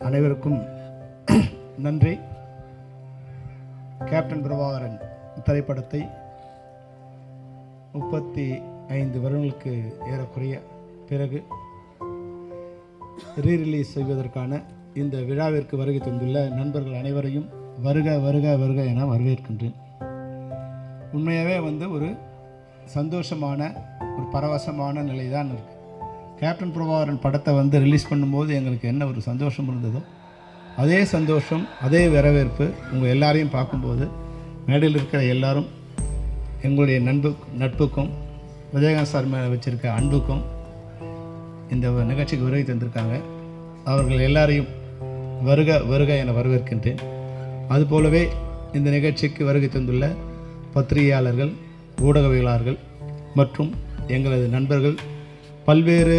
அனைவருக்கும் நன்றி. கேப்டன் பிரபாகரன் திரைப்படத்தை 35 வருடங்களுக்கு ஏறக்குறைய பிறகு ரீரிலீஸ் செய்வதற்கான இந்த விழாவிற்கு வருகை தந்துள்ள நண்பர்கள் அனைவரையும் வருக வருக வருக என வரவேற்கின்றேன். உண்மையாகவே ஒரு சந்தோஷமான ஒரு பரவசமான நிலை தான் இருக்குது. கேப்டன் பிரபாகரன் படத்தை ரிலீஸ் பண்ணும்போது எங்களுக்கு என்ன ஒரு சந்தோஷம் இருந்ததோ அதே சந்தோஷம், அதே வரவேற்பு உங்கள் எல்லாரையும் பார்க்கும்போது மேடையில் இருக்கிற எல்லாரும் எங்களுடைய நட்புக்கும் விஜயகாந்த் சார் மேலே வச்சுருக்க அன்புக்கும் இந்த நிகழ்ச்சிக்கு வருகை தந்திருக்காங்க. அவர்கள் எல்லாரையும் வருக வருக என வரவேற்கின்றேன். அதுபோலவே இந்த நிகழ்ச்சிக்கு வருகை தந்துள்ள பத்திரிகையாளர்கள், ஊடகவியலாளர்கள் மற்றும் எங்களது நண்பர்கள், பல்வேறு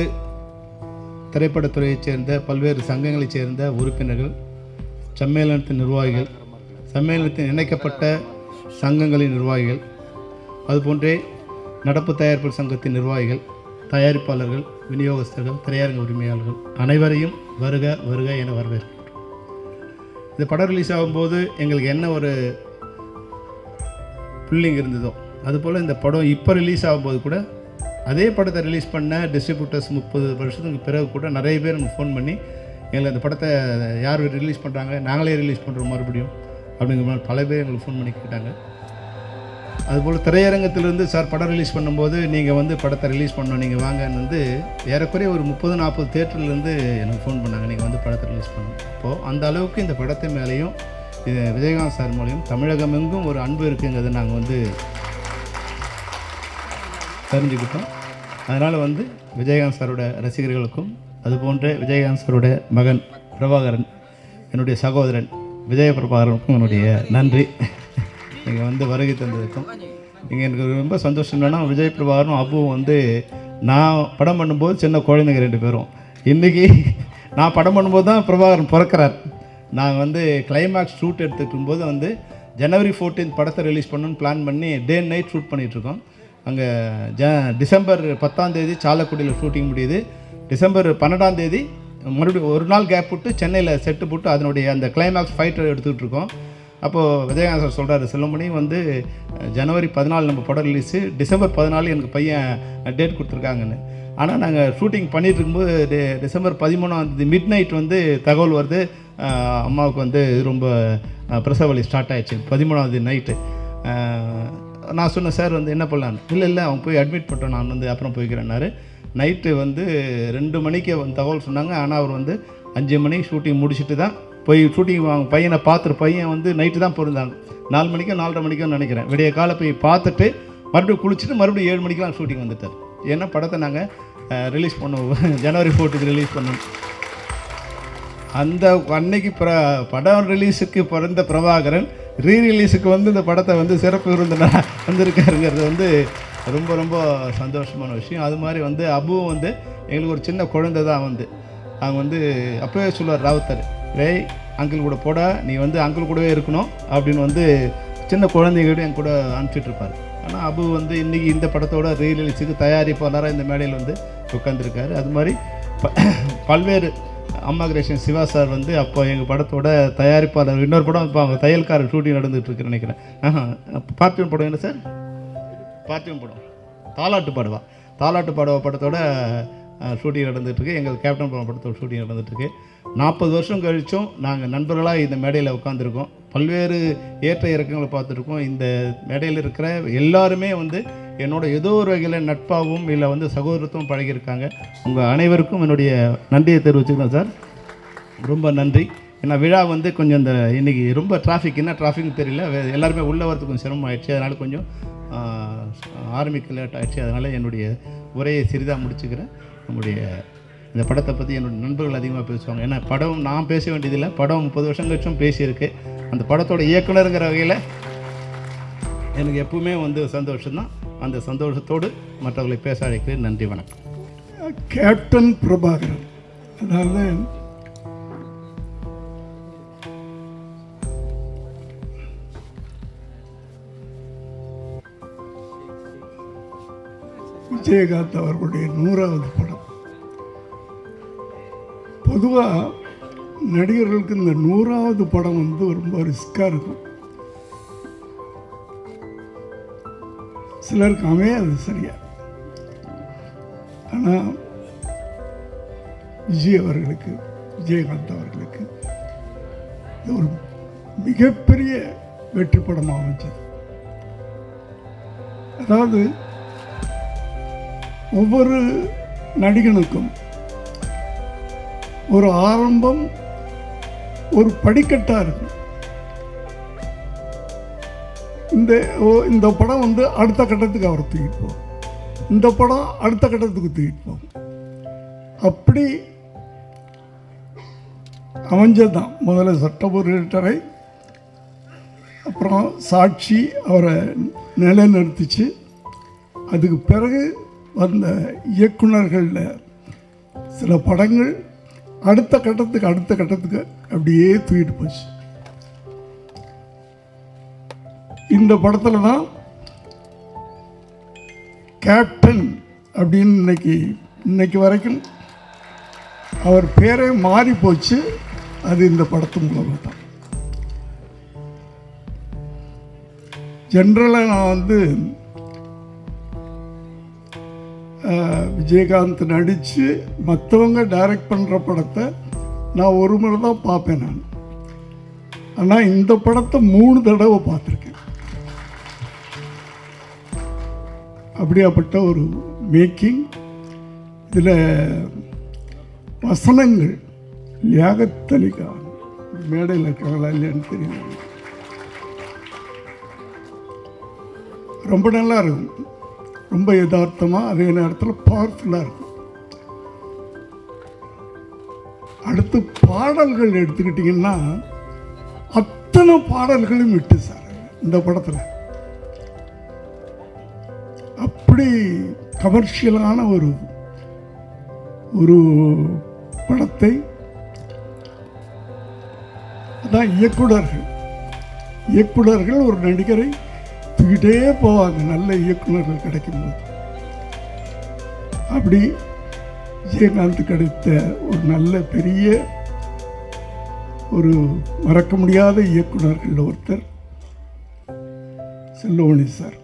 திரைப்படத்துறையைச் சேர்ந்த பல்வேறு சங்கங்களைச் சேர்ந்த உறுப்பினர்கள், சம்மேளனத்தின் நிர்வாகிகள், சம்மேளனத்தின் இணைக்கப்பட்ட சங்கங்களின் நிர்வாகிகள், அதுபோன்றே நடப்பு தயாரிப்பு சங்கத்தின் நிர்வாகிகள், தயாரிப்பாளர்கள், விநியோகஸ்தர்கள், திரையரங்க உரிமையாளர்கள் அனைவரையும் வருக வருக என வரவேற்கிறோம். இந்த படம் ரிலீஸ் ஆகும்போது எங்களுக்கு என்ன ஒரு ஃபீலிங் இருந்ததோ அதுபோல் இந்த படம் இப்போ ரிலீஸ் ஆகும்போது கூட அதே படத்தை ரிலீஸ் பண்ண டிஸ்ட்ரிபியூட்டர்ஸ் 30 வருஷத்துக்கு பிறகு கூட நிறைய பேர் எனக்கு ஃபோன் பண்ணி எங்களை அந்த படத்தை யார் ரிலீஸ் பண்ணுறாங்க, நாங்களே ரிலீஸ் பண்ணுறோம் மறுபடியும் அப்படிங்கிற மாதிரி பல பேர் எங்களுக்கு ஃபோன் பண்ணி கேட்டாங்க. அதுபோல் திரையரங்கத்திலிருந்து சார் படம் ரிலீஸ் பண்ணும்போது நீங்கள் படத்தை ரிலீஸ் பண்ணோம், நீங்கள் வாங்கன்னு ஏறக்குறைய ஒரு 30-40 தேட்டர்லேருந்து எனக்கு ஃபோன் பண்ணாங்க, நீங்கள் படத்தை ரிலீஸ் பண்ணணும். இப்போது அந்த அளவுக்கு இந்த படத்தின் மேலேயும் விஜயகாந்த் சார் மூலியம் தமிழகம் எங்கும் ஒரு அன்பு இருக்குங்கிறத நாங்கள் தெரிஞ்சுக்கிட்டோம். அதனால் விஜயகாந்த் சாரோட ரசிகர்களுக்கும் அதுபோன்ற விஜயகாந்த் சாரோட மகன் பிரபாகரன், என்னுடைய சகோதரன் விஜய பிரபாகரனுக்கும் என்னுடைய நன்றி. நீங்கள் வருகை தந்ததுக்கும் இங்கே எனக்கு ரொம்ப சந்தோஷம். என்னன்னா விஜய் பிரபாகரனும் அப்புவும் நான் படம் பண்ணும்போது சின்ன குழந்தைங்க 2 பேரும். இன்றைக்கி நான் படம் பண்ணும்போது தான் பிரபாகரன் பிறக்கிறார். நாங்கள் கிளைமேக்ஸ் ஷூட் எடுத்துக்கும் போது ஜனவரி 14 படத்தை ரிலீஸ் பண்ணணுன்னு பிளான் பண்ணி டே அண்ட் நைட் ஷூட் பண்ணிகிட்ருக்கோம். அங்கே டிசம்பர் 10 சாலக்குடியில் ஷூட்டிங் முடியுது. டிசம்பர் 12 மறுபடியும் ஒரு நாள் கேப் விட்டு சென்னையில் செட்டு போட்டு அதனுடைய அந்த கிளைமேக்ஸ் ஃபைட்டர் எடுத்துக்கிட்டு இருக்கோம். அப்போது விஜயகாந்த் சார் சொல்கிறாரு, செல்வமணி ஜனவரி 14 நம்ம படம் ரிலீஸு, டிசம்பர் 14 எனக்கு பையன் டேட் கொடுத்துருக்காங்கன்னு. ஆனால் நாங்கள் ஷூட்டிங் பண்ணிகிட்டு இருக்கும்போது டிசம்பர் 13 மிட் நைட் தகவல் வருது, அம்மாவுக்கு ரொம்ப பிரசவ வலி ஸ்டார்ட் ஆகிடுச்சு 13 நைட்டு. நான் சொன்னேன், சார் என்ன பண்ணலான்னு. இல்லை அவங்க போய் அட்மிட் பண்ணிட்டோம், நான் அப்புறம் போய்க்கிறேன்னாரு. நைட்டு 2 மணிக்கு தகவல் சொன்னாங்க. ஆனால் அவர் 5 மணிக்கு ஷூட்டிங் முடிச்சுட்டு தான் போய் ஷூட்டிங் பையனை பார்த்துட்டு பையன் நைட்டு தான் பிறந்தாங்க. 4 மணிக்கோ 4:30 மணிக்கோ நினைக்கிறேன். விடிய காலை போய் பார்த்துட்டு மறுபடியும் குளிச்சுட்டு மறுபடியும் 7 மணிக்கெலாம் ஷூட்டிங் வந்துட்டார். ஏன்னா படத்தை நாங்கள் ரிலீஸ் பண்ணுவோம், ஜனவரி 14 ரிலீஸ் பண்ணோம். அந்த அன்னைக்கு படம் ரிலீஸுக்கு பிறந்த பிரபாகரன் ரீரிலீஸுக்கு இந்த படத்தை சிறப்பு விருந்தினராக வந்திருக்காருங்கிறது ரொம்ப ரொம்ப சந்தோஷமான விஷயம். அது மாதிரி அபுவும் எங்களுக்கு ஒரு சின்ன குழந்தை தான். அவங்க அப்போவே சொல்லுவார் ராவுத்தர், ரேய் அங்கிள் கூட போட, நீ அங்கிள் கூடவே இருக்கணும் அப்படின்னு சின்ன குழந்தைகிட்ட என் கூட அனுப்பிச்சிட்ருப்பார். ஆனால் அபு இன்றைக்கி இந்த படத்தோட ரீரிலீஸுக்கு தயாரிப்பாளராக இந்த மேடையில் உட்காந்துருக்காரு. அது மாதிரி பல்வேறு அம்மா கிரேஷன் சிவா சார் அப்போ எங்கள் படத்தோட தயாரிப்பாளர். இன்னொரு படம் இப்போ அவங்க தையல்காரர் ஷூட்டிங் நடந்துகிட்ருக்குன்னு நினைக்கிறேன். பார்த்திபன் படம் என்ன சார்? பார்த்திபன் படம் தாலாட்டு பாடுவா படத்தோட ஷூட்டிங் நடந்துகிட்ருக்கு. எங்கள் கேப்டன் படத்தோட ஷூட்டிங் நடந்துகிட்ருக்கு. 40 வருஷம் கழிச்சும் நாங்கள் நண்பர்களாக இந்த மேடையில் உட்காந்துருக்கோம். பல்வேறு ஏற்ற இறக்கங்களை பார்த்துருக்கோம். இந்த மேடையில் இருக்கிற எல்லாருமே என்னோட ஏதோ ஒரு வகையில் நட்பாகவும் இல்லை சகோதரத்துவம் பழகியிருக்காங்க. உங்கள் அனைவருக்கும் என்னுடைய நன்றியை தெரிவிச்சுக்கிறேன் சார். ரொம்ப நன்றி. ஏன்னா விழா கொஞ்சம் இந்த இன்றைக்கி ரொம்ப டிராஃபிக், என்ன டிராஃபிக்னு தெரியல, எல்லாருமே உள்ளே வரதுக்கு கொஞ்சம் சிரமம் ஆயிடுச்சு. அதனால் கொஞ்சம் ஆரம்பிக்க லேட் ஆகிடுச்சு. அதனால் என்னுடைய உரையை சிறிதாக முடிச்சுக்கிறேன். நம்முடைய இந்த படத்தை பற்றி என்னுடைய நண்பர்கள் அதிகமாக பேசுவாங்க. ஏன்னா படம் நான் பேச வேண்டியதில்லை, படம் 30 வருஷம் கழிச்சும் பேசியிருக்கு. அந்த படத்தோட இயக்குனருங்கிற வகையில் எனக்கு எப்பவுமே சந்தோஷம்தான். அந்த சந்தோஷத்தோடு மற்றவர்களை பேச அழைக்கிறேன். நன்றி, வணக்கம். கேப்டன் பிரபாகரன், அதாவது விஜயகாந்த் அவர்களுடைய 100வது படம். பொதுவாக நடிகர்களுக்கு இந்த 100வது படம் வந்து ரொம்ப ரிஸ்காக இருக்கும். சிலருக்கு அமையாது சரியா. ஆனால் விஜயகாந்த் அவர்களுக்கு இது ஒரு மிகப்பெரிய வெற்றி படமாக அமைஞ்சது. அதாவது ஒவ்வொரு நடிகனுக்கும் ஒரு ஆரம்பம், ஒரு படிக்கட்டாக இருக்கும். இந்த படம் வந்து அடுத்த கட்டத்துக்கு அவர் தூக்கிட்டு போகும், இந்த படம் அடுத்த கட்டத்துக்கு தூக்கிட்டு போகும். அப்படி அமைஞ்சதுதான் முதல்ல சட்டபுரட்டரை, அப்புறம் சாட்சி அவரை நிலைநிறுத்திச்சு. அதுக்கு பிறகு வந்த இயக்குனர்களில் சில படங்கள் அடுத்த கட்டத்துக்கு அப்படியே தூக்கிட்டு போச்சு. இந்த படத்தில் தான் கேப்டன் அப்படின்னு இன்னைக்கு வரைக்கும் அவர் பேரே மாறி போச்சு. அது இந்த படத்து மூலமாக தான். ஜென்ரலாக நான் வந்து விஜயகாந்த் நடித்து மற்றவங்க டைரக்ட் பண்ணுற படத்தை நான் ஒரு முறை தான் பார்ப்பேன் நான். ஆனால் இந்த படத்தை 3 தடவை பார்த்துருக்கேன். அப்படியாப்பட்ட ஒரு மேக்கிங். இதில் வசனங்கள் லியாகத் அலி கான் மேடையில் இருக்காங்களா இல்லையான்னு தெரியல, ரொம்ப நல்லா இருக்கும். ரொம்ப யதார்த்தமாக, அதே நேரத்தில் பவர்ஃபுல்லாக இருக்கும். அடுத்து பாடல்கள் எடுத்துக்கிட்டிங்கன்னா அத்தனை பாடல்களும் விட்டு சார் இந்த படத்தில். அப்படி கமர்ஷியலான ஒரு படத்தை அதான் இயக்குனர்கள் ஒரு நடிகரை தூக்கிட்டே போவாங்க நல்ல இயக்குனர்கள் கிடைக்கும்போது. அப்படி விஜயகாந்த் கிடைத்த ஒரு நல்ல பெரிய ஒரு மறக்க முடியாத இயக்குனர்கள் ஒருத்தர் செல்வமணி சார்.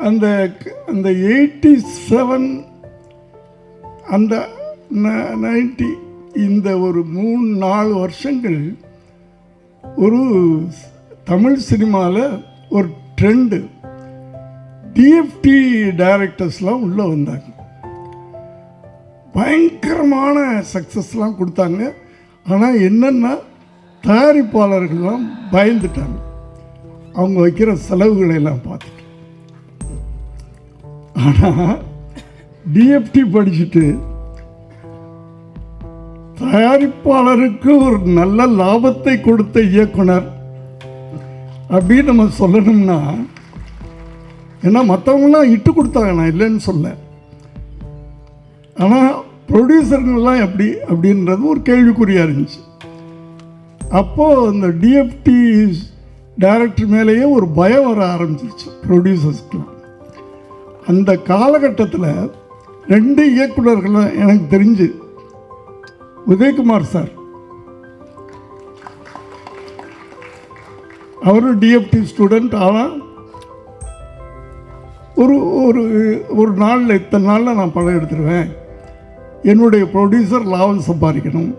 அந்த 87 அந்த 90 இந்த ஒரு 3-4 வருஷங்கள் ஒரு தமிழ் சினிமாவில் ஒரு ட்ரெண்டு. டிஎஃப்டி டைரக்டர்ஸ்லாம் உள்ளே வந்தாங்க, பயங்கரமான சக்ஸஸ்லாம் கொடுத்தாங்க. ஆனால் என்னென்னா தயாரிப்பாளர்கள்லாம் பயந்துட்டாங்க அவங்க வைக்கிற செலவுகளை எல்லாம் பார்த்துட்டு. ஆனால் டிஎஃப்டி படிச்சுட்டு தயாரிப்பாளருக்கு ஒரு நல்ல லாபத்தை கொடுத்த இயக்குனர் அப்படின்னு நம்ம சொல்லணும்னா, ஏன்னா மற்றவங்களாம் இட்டு கொடுத்தாங்க, நான் இல்லைன்னு சொல்ல. ஆனால் ப்ரொடியூசர்கள்லாம் எப்படி அப்படின்றது ஒரு கேள்விக்குறியாக இருந்துச்சு. அப்போது இந்த டிஎஃப்டி டைரக்டர் மேலேயே ஒரு பயம் வர ஆரம்பிச்சிருச்சு ப்ரொடியூசர்ஸ்க்கெலாம். அந்த காலகட்டத்தில் 2 இயக்குனர்களும் எனக்கு தெரிஞ்சு, உதயகுமார் சார் அவரும் டிஎஃப்டி ஸ்டூடெண்ட். ஆனால் ஒரு நாளில் இத்தனை நாளில் நான் படம் எடுத்துருவேன், என்னுடைய ப்ரொடியூசர் லாபம் சம்பாதிக்கணும்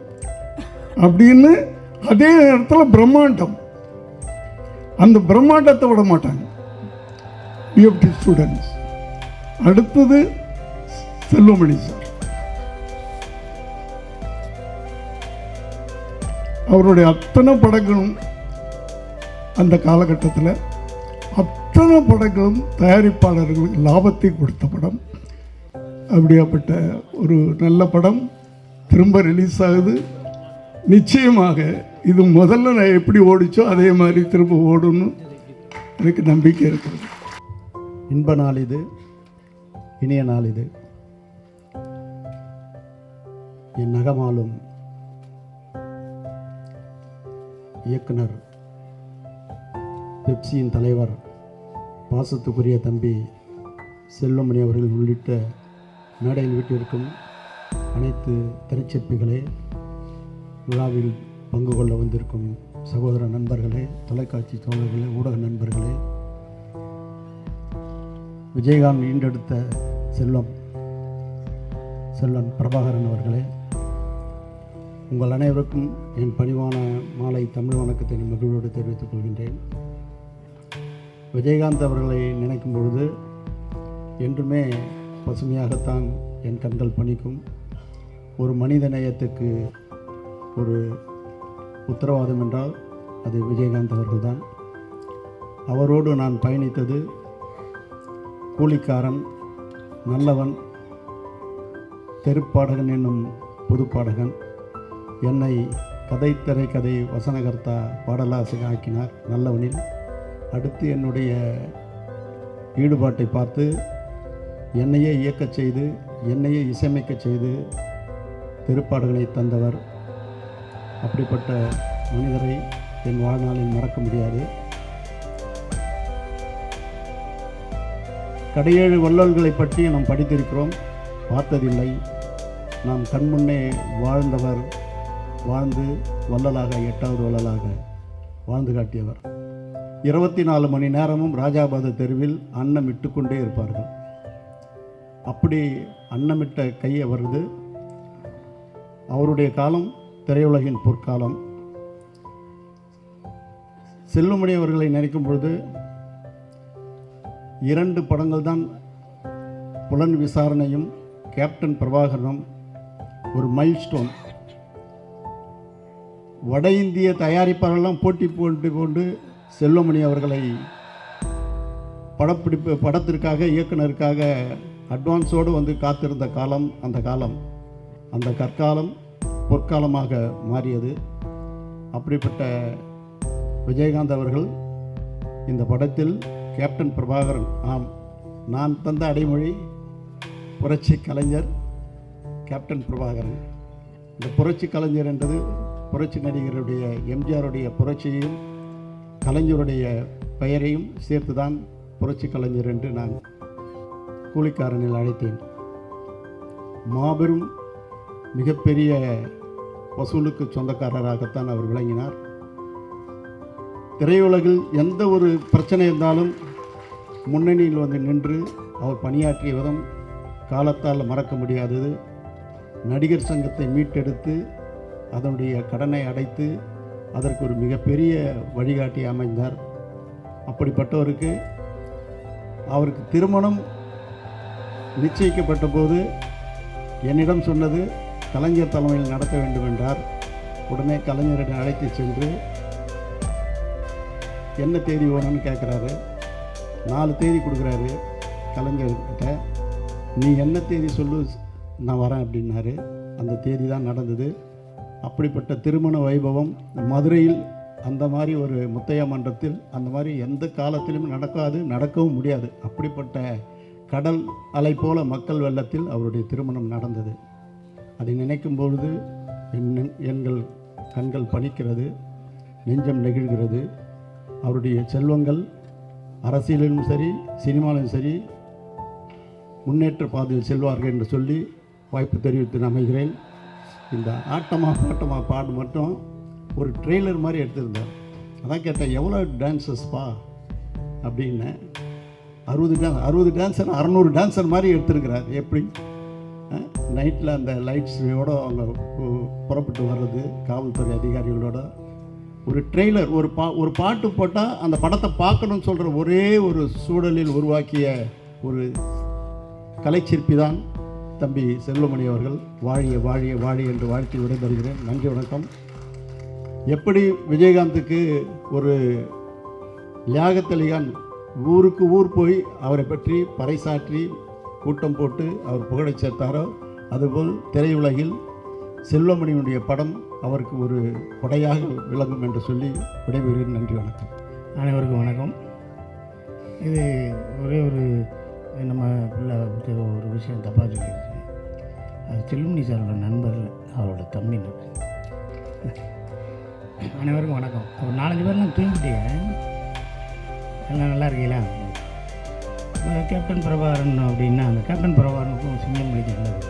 அப்படின்னு. அதே நேரத்தில் பிரம்மாண்டம், அந்த பிரம்மாண்டத்தை விட மாட்டாங்க டிஎஃப்டி ஸ்டூடெண்ட்ஸ். அடுத்தது செல்வமணி சார், அவருடைய அத்தனை படங்களும் அந்த காலகட்டத்தில் அத்தனை படங்களும் தயாரிப்பாளர்களுக்கு லாபத்தை கொடுத்த படம். அப்படியாப்பட்ட ஒரு நல்ல படம் திரும்ப ரிலீஸ் ஆகுது. நிச்சயமாக இது முதல்ல நான் எப்படி ஓடிச்சோ அதே மாதிரி திரும்ப ஓடணும்னு எனக்கு நம்பிக்கை இருக்கிறது. இன்ப நாள் இது, இனிய நாள் இது. என் நகமாலும் இயக்குனர், பெப்சியின் தலைவர், பாசத்துக்குரிய தம்பி செல்வமணி அவர்கள் உள்ளிட்ட மேடையில் வீட்டிற்கும் அனைத்து திரைச்சிற்பிகளே, விழாவில் பங்கு கொள்ள வந்திருக்கும் சகோதர நண்பர்களே, தொலைக்காட்சி தோழர்களே, ஊடக நண்பர்களே, விஜயகாந்த் ஈண்டெடுத்த செல்வன் பிரபாகரன் அவர்களே, உங்கள் அனைவருக்கும் என் பணிவான மாலை தமிழ் வணக்கத்தை மகிழ்வோடு தெரிவித்துக் கொள்கின்றேன். விஜயகாந்த் அவர்களை நினைக்கும் பொழுது என்றுமே பசுமையாகத்தான் என் கண்கள் பணிக்கும். ஒரு மனித நேயத்துக்கு ஒரு உத்தரவாதம் என்றால் அது விஜயகாந்த் அவர்கள்தான். அவரோடு நான் பயணித்தது கூலிக்காரன், நல்லவன், தெருப்பாடகன் என்னும் புதுப்பாடகன். என்னை கதை திரைக்கதை வசனகர்த்தா பாடலாசிரியர் ஆக்கினார் நல்லவனில். அடுத்து என்னுடைய ஈடுபாட்டை பார்த்து என்னையே இயக்கச் செய்து என்னையே இசையமைக்கச் செய்து திருப்பாடல்களை தந்தவர். அப்படிப்பட்ட மனிதரை என் வாழ்நாளில் மறக்க முடியாது. கடையேழு வள்ளல்களை பற்றி நாம் படித்திருக்கிறோம், பார்த்ததில்லை. நாம் கண்முன்னே வாழ்ந்தவர், வாழ்ந்து வள்ளலாக 8வது வள்ளலாக வாழ்ந்து காட்டியவர். 24 மணி நேரமும் ராஜாபாத தெருவில் அன்னமிட்டு கொண்டே இருப்பார்கள். அப்படி அன்னமிட்ட கை அவரது. அவருடைய காலம் திரையுலகின் பொற்காலம். செல்வமணி அவர்களை நினைக்கும் பொழுது 2 படங்கள் தான் புலன் விசாரணையும் கேப்டன் பிரபாகரனும் ஒரு மைல்ஸ்டோன். வட இந்திய தயாரிப்பாளர்களெல்லாம் போட்டி போட்டு கொண்டு செல்வமணி அவர்களை படத்திற்காக இயக்குனருக்காக அட்வான்ஸோடு வந்து காத்திருந்த காலம் அந்த கற்காலம் பொற்காலமாக மாறியது. அப்படிப்பட்ட விஜயகாந்த் அவர்கள் இந்த படத்தில் கேப்டன் பிரபாகரன், ஆம், நான் தந்த அடைமொழி புரட்சி கலைஞர் கேப்டன் பிரபாகரன். இந்த புரட்சி கலைஞர் என்றது புரட்சி நடிகருடைய எம்ஜிஆருடைய புரட்சியையும் கலைஞருடைய பெயரையும் சேர்த்துதான் புரட்சி கலைஞர் என்று நான் கூலிக்காரனில் அழைத்தேன். மாபெரும் மிகப்பெரிய வசூலுக்கு சொந்தக்காரராகத்தான் அவர் விளங்கினார். திரையுலகில் எந்த ஒரு பிரச்சனை இருந்தாலும் முன்னணியில் வந்து நின்று அவர் பணியாற்றிய விதம் காலத்தால் மறக்க முடியாதது. நடிகர் சங்கத்தை மீட்டெடுத்து அதனுடைய கடனை அடைத்து அதற்கு ஒரு மிகப்பெரிய வழிகாட்டி அமைந்தார். அப்படிப்பட்டவருக்கு அவருக்கு திருமணம் நிச்சயிக்கப்பட்ட போது என்னிடம் சொன்னது கலைஞர் தலைமையில் நடத்த வேண்டும் என்றார். உடனே கலைஞரிடம் அழைத்து சென்று என்ன தேதி வேணும்னு கேட்குறாரு. 4 தேதி கொடுக்குறாரு கலைஞர்கிட்ட. நீ என்ன தேதி சொல்லு, நான் வரேன் அப்படின்னாரு. அந்த தேதி தான் நடந்தது. அப்படிப்பட்ட திருமண வைபவம் மதுரையில் அந்த மாதிரி ஒரு முத்தையா மன்றத்தில் அந்த மாதிரி எந்த காலத்திலும் நடக்காது, நடக்கவும் முடியாது. அப்படிப்பட்ட கடல் அலை போல மக்கள் வெள்ளத்தில் அவருடைய திருமணம் நடந்தது. அதை நினைக்கும் பொழுது எங்கள் கண்கள் பனிக்கிறது, நெஞ்சம் நெகிழ்கிறது. அவருடைய செல்வங்கள் அரசியலிலும் சரி சினிமாவிலும் சரி முன்னேற்ற பாதையில் செல்வார்கள் என்று சொல்லி வாய்ப்பு தெரிவித்து அமைகிறேன். இந்த ஆட்டமா பாட்டமா பாடு மட்டும் ஒரு ட்ரெய்லர் மாதிரி எடுத்திருந்தார். அதான் கேட்டேன், எவ்வளோ டான்ஸஸ்ப்பா அப்படின்னு. 60 டான்ஸர் 600 டான்ஸர் மாதிரி எடுத்திருக்கிறார். எப்படி நைட்டில் அந்த லைட்ஸோடு அவங்க புறப்பட்டு வர்றது, காவல்துறை அதிகாரிகளோட ஒரு ட்ரெய்லர், ஒரு பாட்டு போட்டால் அந்த படத்தை பார்க்கணும்னு சொல்கிற ஒரே ஒரு சூழலில் உருவாக்கிய ஒரு கலைச்சிற்பி தான் தம்பி செல்வமணி அவர்கள். வாழிய வாழிய வாழி என்று வாழ்த்தி விடைபெறுகிறேன். நன்றி, வணக்கம். எப்படி விஜயகாந்துக்கு ஒரு லியாகத் ஊருக்கு ஊர் போய் அவரை பற்றி பறைசாற்றி கூட்டம் போட்டு அவர் புகழை சேர்த்தாரோ, அதுபோல் திரையுலகில் செல்வமணியுடைய படம் அவருக்கு ஒரு கொடையாக விளங்கும் என்று சொல்லி விடைபெறுகிறேன். நன்றி, வணக்கம். அனைவருக்கும் வணக்கம். இது ஒரே ஒரு நம்ம பிள்ளை ஒரு விஷயம் தப்பாக சொல்லியிருக்கு. அது செல்வமணி சாரோட நண்பர், அவரோட தம்பினர். அனைவருக்கும் வணக்கம். ஒரு 4-5 பேர்லாம் தூங்கிட்டே எல்லாம் நல்லா இருக்கீங்களா? கேப்டன் பிரபாகரன் அப்படின்னா அந்த கேப்டன் பிரபாகரனுக்கும் சிங்கம் மொழிக்கு இருந்தது.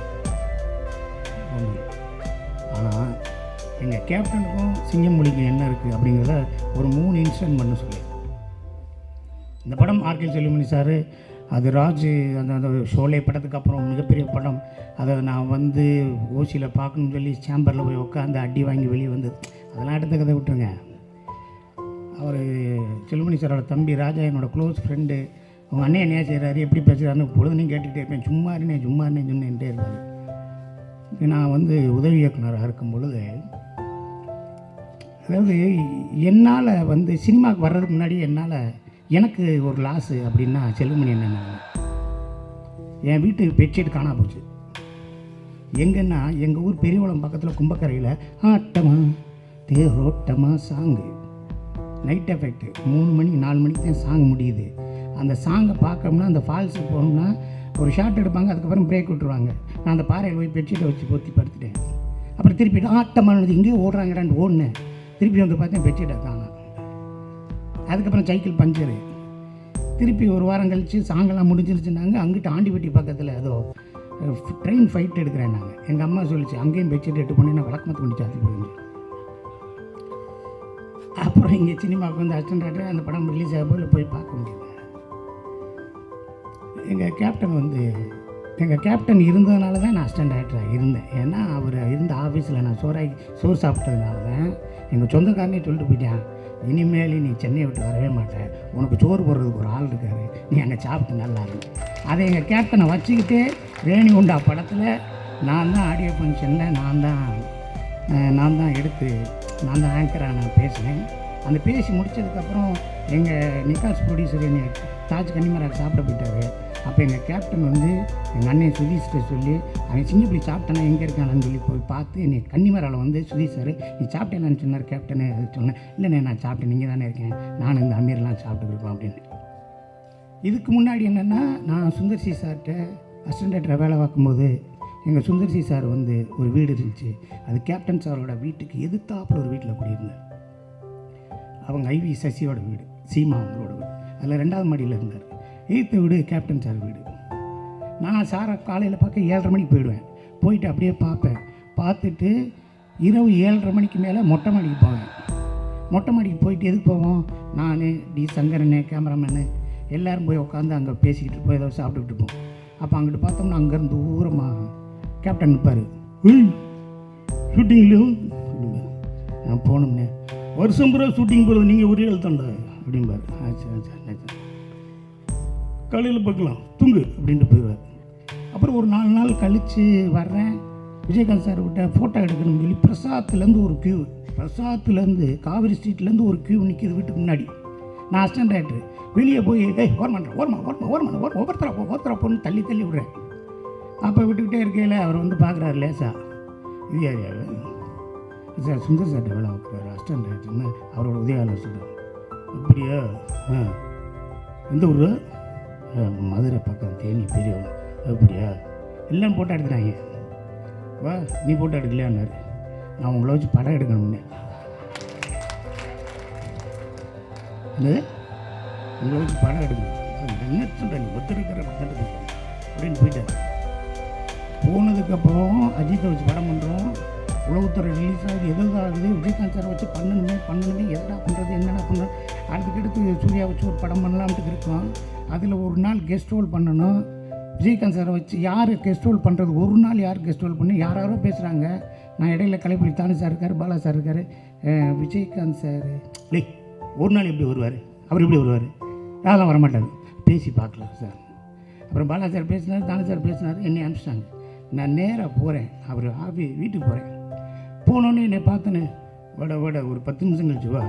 தோணுது. ஆனால் எங்கள் கேப்டனுக்கும் சிங்கமொழிக்கும் என்ன இருக்குது அப்படிங்கிறத ஒரு 3 இன்சிடென்ட் பண்ண சொல்லி. இந்த படம் ஆர்கே செல்லுமணி சார் அது ராஜ் அந்த ஷோலே படத்துக்கு அப்புறம் மிகப்பெரிய படம். அதை நான் வந்து ஓசியில் பார்க்கணும்னு சொல்லி சேம்பரில் போய் உட்காந்து அடி வாங்கி வெளியே வந்தது. அதெல்லாம் எடுத்த கதை விட்டுருங்க. அவர் செல்லுமணி சாரோட தம்பி ராஜா என்னோடய க்ளோஸ் ஃப்ரெண்டு. அவங்க அண்ணன் என்ன செய்கிறாரு, எப்படி பேசுகிறாருன்னு பொழுதுனையும் கேட்டுக்கிட்டே இருப்பேன். சும்மா இருந்தேன் சொன்னேன்ட்டே இருப்பார். நான் வந்து உதவி இயக்குனராக இருக்கும் பொழுது, அதாவது என்னால் வந்து சினிமாவுக்கு வர்றதுக்கு முன்னாடி எனக்கு ஒரு லாஸு அப்படின்னா செல்லுமணி என்ன, என் வீட்டு பெட்ஷீட் காணா போச்சு. எங்கன்னா எங்கள் ஊர் பெரியவளம் பக்கத்தில் கும்பக்கரையில் ஆட்டமா தேரோட்டமா சாங்கு நைட் எஃபெக்ட் 3 மணி 4 மணிக்கு தான் சாங் முடியுது. அந்த சாங்கை பார்க்கணும்னா அந்த ஃபால்ஸுக்கு போகணும்னா ஒரு ஷாட் எடுப்பாங்க, அதுக்கப்புறம் பிரேக் விட்டுருவாங்க. நான் அந்த பாறையில் போய் பெட்ஷீட்டை வச்சு பொத்தி படுத்துட்டேன். அப்புறம் திருப்பி ஆட்டமானது இங்கேயே ஓடுறாங்கடான்னு ஓடினேன். திருப்பி வந்து பார்த்தேன் பெட்ஷீட்டை காணோம். அதுக்கப்புறம் சைக்கிள் பஞ்சரு. திருப்பி ஒரு வாரம் கழித்து சாங்கெல்லாம் முடிஞ்சிருச்சுனாங்க. அங்கிட்டு ஆண்டிப்பட்டி பக்கத்தில் ஏதோ ட்ரெயின் ஃபைட் எடுக்கிறேன் நாங்கள். எங்கள் அம்மா சொல்லிச்சு அங்கேயும் பெட்ஷீட் எட்டு பண்ணி நான் விளக்கமத்து கொண்டு சாத்தி போயிருந்தேன். அப்புறம் இங்கே சினிமாவுக்கு வந்து அசிஸ்டன்ட் டைரக்டர் அந்த படம் ரிலீஸ் ஆகும்போது போய் பார்க்க முடியல. எங்கள் கேப்டன் இருந்ததுனால தான் நான் அசிஸ்டன்ட் டைரக்டராக இருந்தேன். ஏன்னா அவர் இருந்த ஆஃபீஸில் நான் சோறு சாப்பிட்டதுனால தான் எங்கள் சொந்தக்காரனே சொல்லிட்டு போயிட்டேன், இனிமேல் நீ சென்னையை விட்டு வரவே மாட்டேன், உனக்கு சோறு போடுறதுக்கு ஒரு ஆள் இருக்கார், நீ அங்கே சாப்பிட்டு நல்லா இருக்கு. அதை எங்கள் கேப்டனை வச்சுக்கிட்டு ரேணிகுண்டா படத்தில் நான் தான் ஆடியோ ஃபங்க்ஷனில் நான் தான் எடுத்து நான் தான் ஆங்கராக நான் பேசினேன். அந்த பேசி முடித்ததுக்கப்புறம் எங்கள் நிகாஸ் ப்ரொடியூசர் என்னை தாஜ் கன்னிமராக சாப்பிட போயிட்டார். அப்போ எங்கள் கேப்டன் வந்து எங்கள் அண்ணன் சுதீஷ்கிட்ட சொல்லி அவன் சிங்கப்பள்ளி சாப்பிட்டானா எங்கே இருக்கானு சொல்லி போய் பார்த்து என்னை கன்னிமராவில் வந்து சுதீஷ் சார் நீ சாப்பிட்டேன்னு சொன்னார் கேப்டனு. அது சொன்னேன், இல்லைண்ணே நான் சாப்பிட்டேன், நீங்கள் தானே இருக்கேன், நான் இந்த அமீர்லாம் சாப்பிட்டுருக்கோம் அப்படின்னு. இதுக்கு முன்னாடி என்னென்னா நான் சுந்தர்சி சார்கிட்ட அசிஸ்டன்ட் டைரக்டராக வேலை பார்க்கும்போது எங்கள் சுந்தர்சி சார் வந்து ஒரு வீடு இருந்துச்சு. அது கேப்டன் சாரோட வீட்டுக்கு எதிர்த்தாப்பில் ஒரு வீட்டில் குடியிருந்தார். அவங்க ஐவி சசியோட வீடு, சீமா அவங்களோட வீடு. அதில் 2வது மாடியில் இருந்தார். 8th வீடு கேப்டன் சார் வீடு. நான் சாரை காலையில் பார்க்க 7:30 மணிக்கு போயிடுவேன். போயிட்டு அப்படியே பார்ப்பேன். பார்த்துட்டு இரவு 7:30 மணிக்கு மேலே மொட்டை மாடிக்கு போவேன். மொட்டை மாடிக்கு போயிட்டு எதுக்கு போவோம், நான் டி சங்கரனே கேமராமேனு எல்லோரும் போய் உட்காந்து அங்கே பேசிக்கிட்டு இருப்போம், ஏதோ சாப்பிட்டுக்கிட்டு இருப்போம். அப்போ அங்கிட்டு பார்த்தோம்னா அங்கேருந்து தூரமாக கேப்டன் நிற்பார். ஷூட்டிங்லேயும் நான் போனோம்னே, வருஷம் பூரா ஷூட்டிங் போகிறது நீங்கள் ஒரே எழுத்தாண்டா அப்படின்பார். ஆச்சு காலையில் பார்க்கலாம் தூங்கு அப்படின்ட்டு போயிடுவார். அப்புறம் ஒரு 4 நாள் கழித்து வர்றேன். விஜயகாந்த் சார் விட்ட ஃபோட்டோ எடுக்கணும்னு சொல்லி பிரசாத்துலேருந்து ஒரு கியூ, பிரசாத்துலேருந்து காவிரி ஸ்ட்ரீட்லேருந்து ஒரு கியூ நிற்கிது வீட்டுக்கு முன்னாடி. நான் அசிஸ்டன்ட் டைரக்டர் வெளியே போய் ஒவ்வொருத்தரா பொண்ணு தள்ளி விடுறேன். அப்போ விட்டுக்கிட்டே இருக்கையில் அவர் வந்து பார்க்குறாரு லேசா, இது யார் சார் சுந்தர் சார்ட்ட வேலை பார்க்குறாரு அசிஸ்டன்ட் டைரக்டர்னு அவரோட உதவியாளர் சொல்கிறார். அப்படியா, எந்த ஊர், மதுரை பக்கம் தேனி பெரியவங்க. அப்படியா, எல்லாம் ஃபோட்டோ எடுத்துட்டாங்க, வா நீ ஃபோட்டோ எடுக்கலையான்னாரு. நான் உங்களை வச்சு படம் எடுக்கணும்னே. என்னது உங்களை வச்சு படம் எடுக்கணும், என்ன சொல்கிறேன், நீ ஒத்துருக்கிற அப்படின்னு போயிட்டார். போனதுக்கப்புறம் அஜித்தை வச்சு படம் பண்ணுறோம், உளவுத்துறை ரிலீஸ் ஆகுது, எதாவது விஜயகாந்த் சாரை வச்சு பண்ணணுமே எதடா பண்ணுறது, என்னடா பண்ணுறது. அடுத்துக்கடுத்து சூர்யா வச்சு ஒரு படம் பண்ணலாம்ட்டு இருக்கோம். அதில் ஒரு நாள் கெஸ்ட் ரோல் பண்ணணும். விஜயகாந்த் சாரை வச்சு யார் கெஸ்ட் ரோல் பண்ணுறது, ஒரு நாள் யார் கெஸ்ட் ரோல் பண்ணி யாரோ பேசுகிறாங்க. நான் இடையில கலைப்புலி தானு சார் இருக்கார், பாலா சார் இருக்கார், விஜயகாந்த் சார் ஒரு நாள் எப்படி வருவார், அவர் எப்படி வருவார், அதெல்லாம் வரமாட்டார், பேசி பார்க்கலாம் சார். அப்புறம் பாலா சார் பேசினார், தானு சார் பேசினார், என்னை அனுப்பிச்சிட்டாங்க. நான் நேராக போகிறேன், அவர் வீட்டுக்கு போகிறேன். போனோன்னே என்னை பார்த்தேன்னு வட ஒரு 10 நிமிஷம் கழிச்சு வா,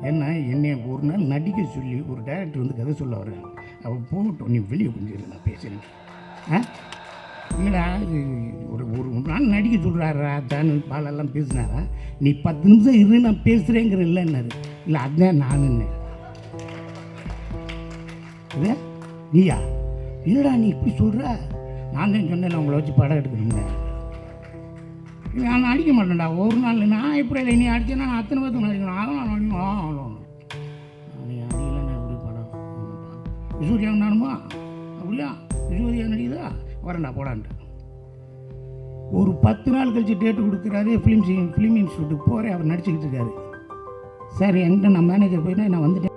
என்னை ஒரு நாள் நடிக்க சொல்லி ஒரு டைரக்டர் வந்து கதை சொல்ல வர்றேன், அவள் போகட்டும் நீ வெளியே கொஞ்சம் நான் பேசுகிறேன். இல்லைடா இது ஒரு நாள் நடிக்க சொல்கிறாரா தானு பாலெல்லாம் பேசினாரா, நீ 10 நிமிஷம் இரு நான் பேசுகிறேங்கிற இல்லைன்னாரு. இல்லை அதுதான் நானுன்னு. இல்லை நீயா, இல்லைடா நீ இப்படி சொல்கிற, நான் தான் சொன்னேன் உங்களை வச்சு படம் எடுக்கணுங்க. நான் அடிக்க மாட்டேன்டா ஒரு நாள், நான் எப்படி இல்லை நீ அடிச்சேன்னா நான் அத்தனை பேர்த்துக்கு அடிக்கணும், அதெல்லாம் அடிக்கணும். நீ அடிக்கலன்னா எப்படி படம், விசூரியா நானுமா அப்படியா, விசூரியா நடிக்குதா வரேன்டா போடான்ட்டு. ஒரு 10 நாள் கழிச்சு டேட்டு கொடுக்குறாரு. ஃபிலிம் இன்ஸ்டியூட்டுக்கு போகிறேன், அவர் நடிச்சுக்கிட்டு இருக்காரு. சார் என்கிட்ட நான் மேனேஜர் போயிட்டா நான் வந்துட்டேன்.